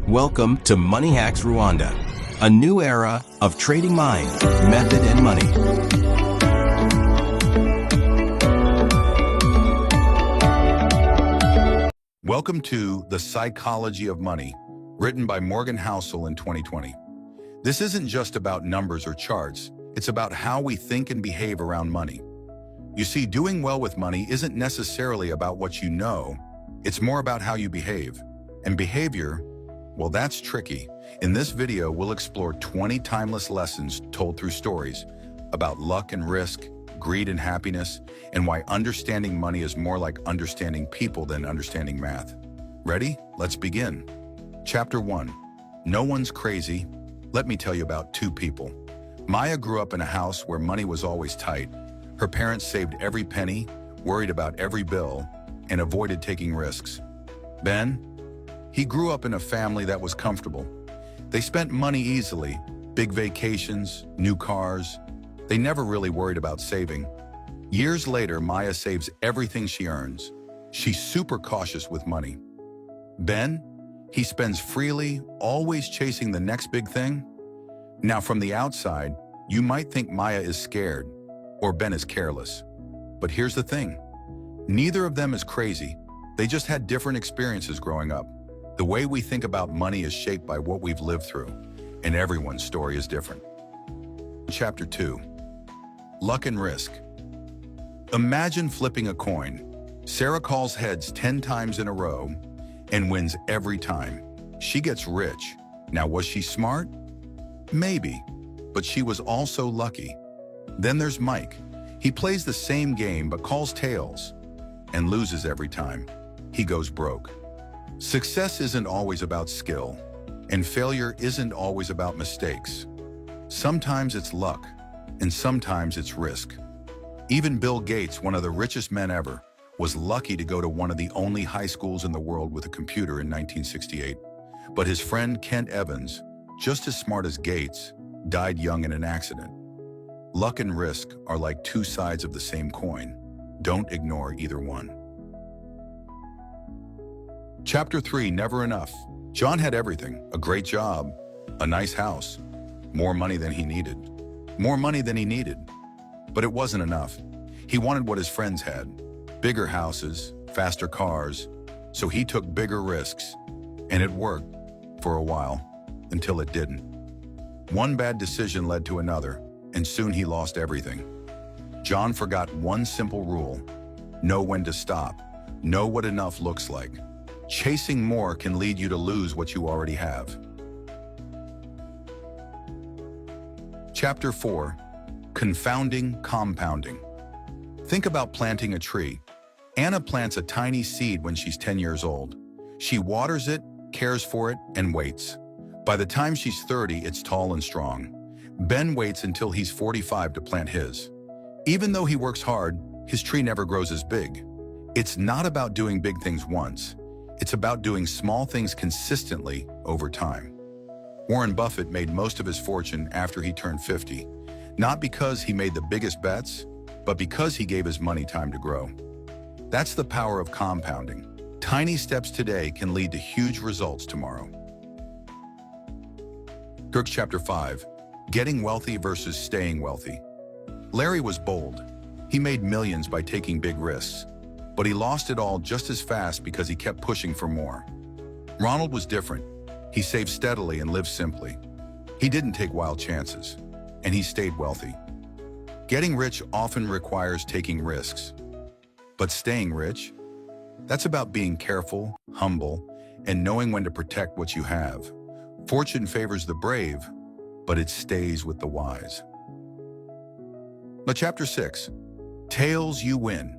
Welcome to Money Hacks Rwanda, a new era of trading mind, method, and money. Welcome to The Psychology of Money, written by Morgan Housel in 2020. This isn't just about numbers or charts, it's about how we think and behave around money. You see, doing well with money isn't necessarily about what you know, it's more about how you behave. And behavior, well, that's tricky. In this video, we'll explore 20 timeless lessons told through stories about luck and risk, greed and happiness, and why understanding money is more like understanding people than understanding math. Ready? Let's begin. Chapter 1. No one's crazy. Let me tell you about two people. Maya grew up in a house where money was always tight. Her parents saved every penny, worried about every bill, and avoided taking risks. Ben? He grew up in a family that was comfortable. They spent money easily, big vacations, new cars. They never really worried about saving. Years later, Maya saves everything she earns. She's super cautious with money. Ben? He spends freely, always chasing the next big thing. Now, from the outside, you might think Maya is scared or Ben is careless. But here's the thing. Neither of them is crazy. They just had different experiences growing up. The way we think about money is shaped by what we've lived through, and everyone's story is different. Chapter 2. Luck and Risk. Imagine flipping a coin. Sarah calls heads 10 times in a row and wins every time. She gets rich. Now, was she smart? Maybe, but she was also lucky. Then there's Mike. He plays the same game but calls tails and loses every time. He goes broke. Success isn't always about skill, and failure isn't always about mistakes. Sometimes it's luck, and sometimes it's risk. Even Bill Gates, one of the richest men ever, was lucky to go to one of the only high schools in the world with a computer in 1968. But his friend Kent Evans, just as smart as Gates, died young in an accident. Luck and risk are like two sides of the same coin. Don't ignore either one. Chapter 3, Never Enough. John had everything, a great job, a nice house, more money than he needed. But it wasn't enough. He wanted what his friends had, bigger houses, faster cars, so he took bigger risks, and it worked for a while, until it didn't. One bad decision led to another, and soon he lost everything. John forgot one simple rule: know when to stop, know what enough looks like. Chasing more can lead you to lose what you already have. Chapter 4. Confounding Compounding. Think about planting a tree. Anna plants a tiny seed when she's 10 years old. She waters it, cares for it, and waits. By the time she's 30, it's tall and strong. Ben waits until he's 45 to plant his. Even though he works hard, his tree never grows as big. It's not about doing big things once. It's about doing small things consistently over time. Warren Buffett made most of his fortune after he turned 50, not because he made the biggest bets, but because he gave his money time to grow. That's the power of compounding. Tiny steps today can lead to huge results tomorrow. Chapter 5. Getting Wealthy versus Staying Wealthy. Larry was bold. He made millions by taking big risks. But he lost it all just as fast because he kept pushing for more. Ronald was different. He saved steadily and lived simply. He didn't take wild chances, and he stayed wealthy. Getting rich often requires taking risks. But staying rich? That's about being careful, humble, and knowing when to protect what you have. Fortune favors the brave, but it stays with the wise. Chapter 6. Tales You Win.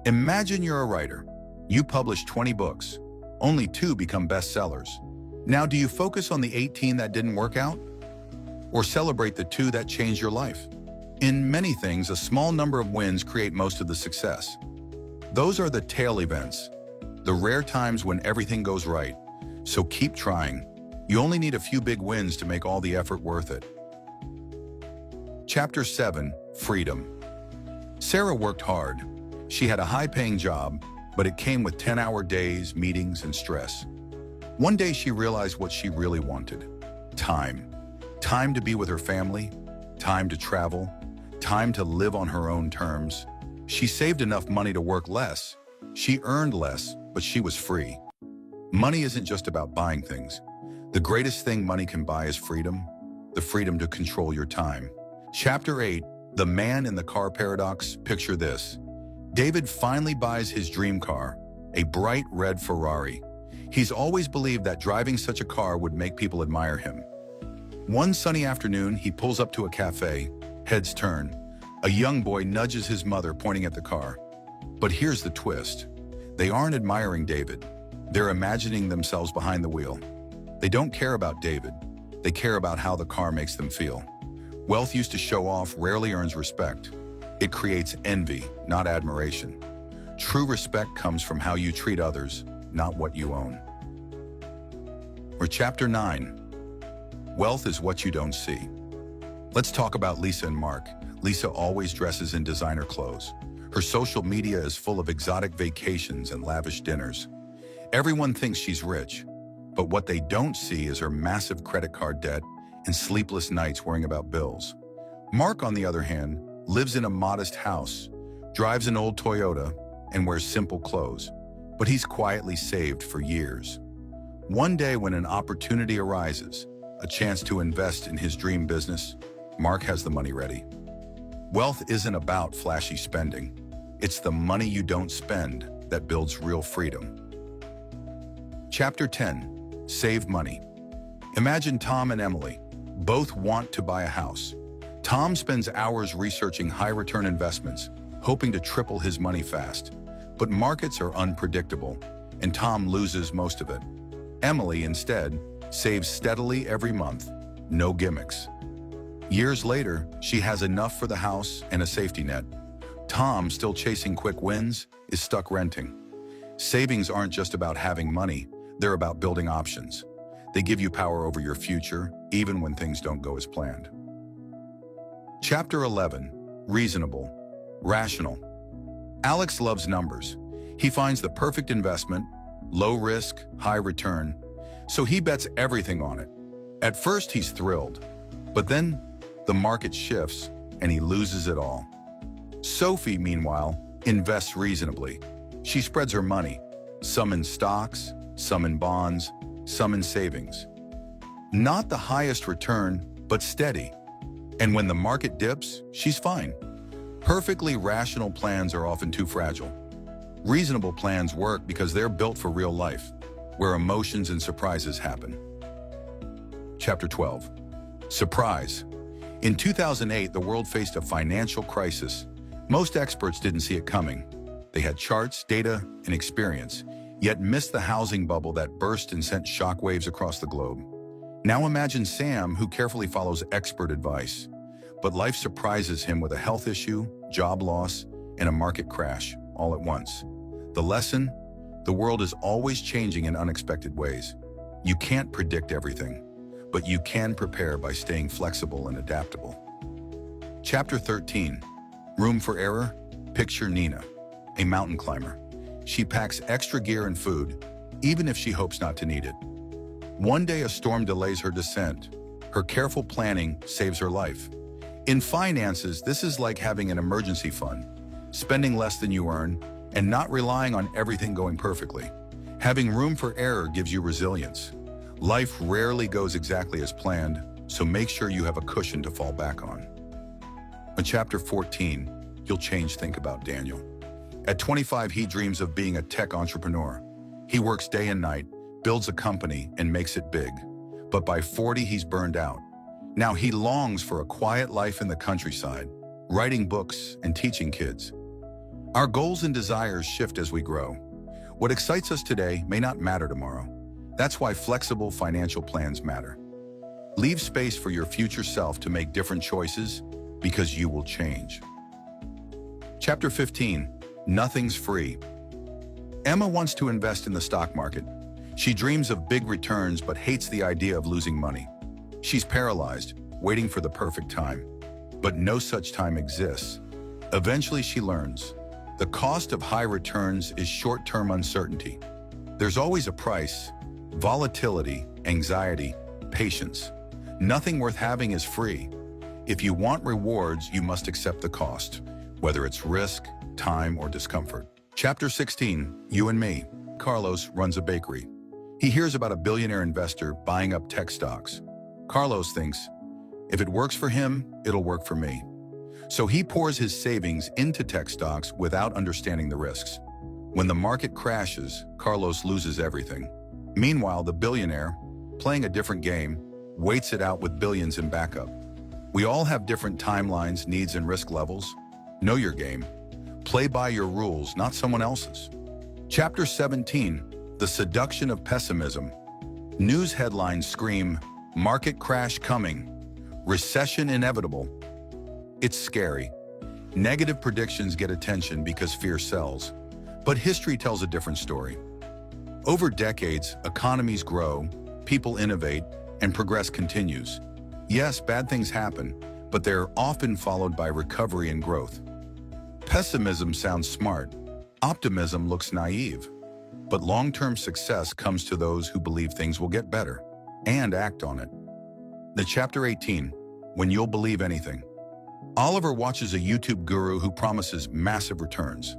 Imagine you're a writer. You publish 20 books. Only 2 become bestsellers. Now, do you focus on the 18 that didn't work out? Or celebrate the 2 that changed your life? In many things, a small number of wins create most of the success. Those are the tail events, the rare times when everything goes right. So keep trying. You only need a few big wins to make all the effort worth it. Chapter 7. Freedom. Sarah worked hard. She had a high-paying job, but it came with 10-hour days, meetings, and stress. One day she realized what she really wanted. Time. Time to be with her family, time to travel, time to live on her own terms. She saved enough money to work less. She earned less, but she was free. Money isn't just about buying things. The greatest thing money can buy is freedom, the freedom to control your time. Chapter 8, The Man in the Car Paradox. Picture this. David finally buys his dream car, a bright red Ferrari. He's always believed that driving such a car would make people admire him. One sunny afternoon, he pulls up to a cafe, heads turn. A young boy nudges his mother, pointing at the car. But here's the twist. They aren't admiring David. They're imagining themselves behind the wheel. They don't care about David. They care about how the car makes them feel. Wealth used to show off rarely earns respect. It creates envy, not admiration. True respect comes from how you treat others, not what you own. Or Chapter 9. Wealth is what you don't see. Let's talk about Lisa and Mark. Lisa always dresses in designer clothes. Her social media is full of exotic vacations and lavish dinners. Everyone thinks she's rich, but what they don't see is her massive credit card debt and sleepless nights worrying about bills. Mark, on the other hand, lives in a modest house, drives an old Toyota, and wears simple clothes, but he's quietly saved for years. One day when an opportunity arises, a chance to invest in his dream business, Mark has the money ready. Wealth isn't about flashy spending. It's the money you don't spend that builds real freedom. Chapter 10. Save money. Imagine Tom and Emily. Both want to buy a house. Tom spends hours researching high-return investments, hoping to triple his money fast. But markets are unpredictable, and Tom loses most of it. Emily, instead, saves steadily every month, no gimmicks. Years later, she has enough for the house and a safety net. Tom, still chasing quick wins, is stuck renting. Savings aren't just about having money, they're about building options. They give you power over your future, even when things don't go as planned. Chapter 11. Reasonable. Rational. Alex loves numbers. He finds the perfect investment, low risk, high return, so he bets everything on it. At first, he's thrilled, but then the market shifts and he loses it all. Sophie, meanwhile, invests reasonably. She spreads her money, some in stocks, some in bonds, some in savings. Not the highest return, but steady. And when the market dips, she's fine. Perfectly rational plans are often too fragile. Reasonable plans work because they're built for real life, where emotions and surprises happen. Chapter 12. Surprise. In 2008, the world faced a financial crisis. Most experts didn't see it coming. They had charts, data, and experience, yet missed the housing bubble that burst and sent shockwaves across the globe. Now imagine Sam, who carefully follows expert advice, but life surprises him with a health issue, job loss, and a market crash all at once. The lesson? The world is always changing in unexpected ways. You can't predict everything, but you can prepare by staying flexible and adaptable. Chapter 13. Room for error? Picture Nina, a mountain climber. She packs extra gear and food, even if she hopes not to need it. One day a storm delays her descent. Her careful planning saves her life. In finances, this is like having an emergency fund, spending less than you earn, and not relying on everything going perfectly. Having room for error gives you resilience. Life rarely goes exactly as planned, so make sure you have a cushion to fall back on. In Chapter 14, you'll think about Daniel. At 25, he dreams of being a tech entrepreneur. He works day and night, builds a company, and makes it big. But by 40, he's burned out. Now he longs for a quiet life in the countryside, writing books and teaching kids. Our goals and desires shift as we grow. What excites us today may not matter tomorrow. That's why flexible financial plans matter. Leave space for your future self to make different choices, because you will change. Chapter 15. Nothing's free. Emma wants to invest in the stock market. She dreams of big returns but hates the idea of losing money. She's paralyzed, waiting for the perfect time. But no such time exists. Eventually she learns. The cost of high returns is short-term uncertainty. There's always a price, Volatility, anxiety, patience. Nothing worth having is free. If you want rewards, you must accept the cost, whether it's risk, time, or discomfort. Chapter 16, You and Me. Carlos runs a bakery. He hears about a billionaire investor buying up tech stocks. Carlos thinks, if it works for him, it'll work for me. So he pours his savings into tech stocks without understanding the risks. When the market crashes, Carlos loses everything. Meanwhile, the billionaire, playing a different game, waits it out with billions in backup. We all have different timelines, needs, and risk levels. Know your game. Play by your rules, not someone else's. Chapter 17, The Seduction of Pessimism. News headlines scream, market crash coming, recession inevitable. It's scary. Negative predictions get attention because fear sells. But history tells a different story. Over decades, economies grow, people innovate, and progress continues. Yes, bad things happen, but they're often followed by recovery and growth. Pessimism sounds smart. Optimism looks naive. But long-term success comes to those who believe things will get better and act on it. The Chapter 18, When You'll Believe Anything. Oliver watches a YouTube guru who promises massive returns.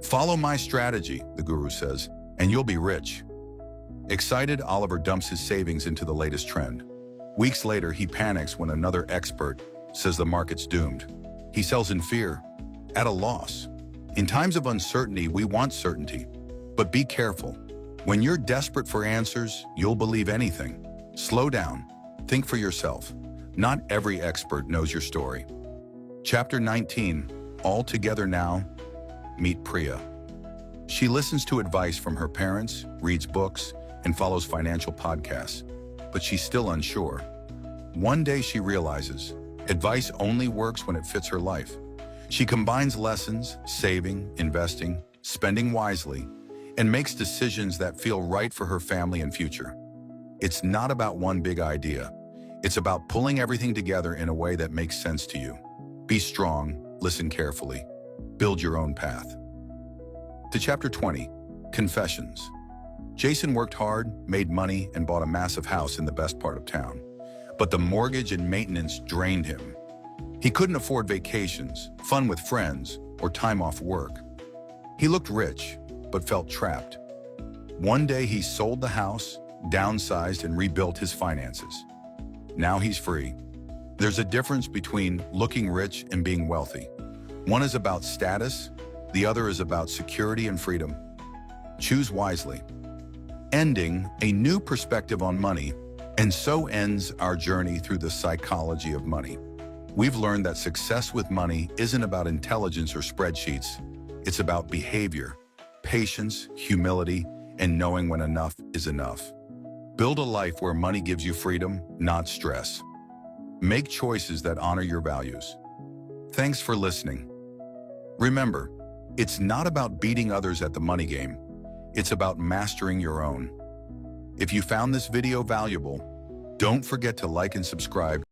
Follow my strategy, the guru says, and you'll be rich. Excited, Oliver dumps his savings into the latest trend. Weeks later, he panics when another expert says the market's doomed. He sells in fear, at a loss. In times of uncertainty, we want certainty. But be careful. When you're desperate for answers, you'll believe anything. Slow down. Think for yourself. Not every expert knows your story. Chapter 19, All Together Now. Meet Priya. She listens to advice from her parents, reads books, and follows financial podcasts, but she's still unsure. One day she realizes, advice only works when it fits her life. She combines lessons, saving, investing, spending wisely, and makes decisions that feel right for her family and future. It's not about one big idea. It's about pulling everything together in a way that makes sense to you. Be strong, listen carefully, build your own path. To Chapter 20, Confessions. Jason worked hard, made money, and bought a massive house in the best part of town. But the mortgage and maintenance drained him. He couldn't afford vacations, fun with friends, or time off work. He looked rich, but felt trapped. One day he sold the house, downsized, and rebuilt his finances. Now he's free. There's a difference between looking rich and being wealthy. One is about status, the other is about security and freedom. Choose wisely. Ending, a new perspective on money, and so ends our journey through the psychology of money. We've learned that success with money isn't about intelligence or spreadsheets. It's about behavior, patience, humility, and knowing when enough is enough. Build a life where money gives you freedom, not stress. Make choices that honor your values. Thanks for listening. Remember, it's not about beating others at the money game. It's about mastering your own. If you found this video valuable, don't forget to like and subscribe.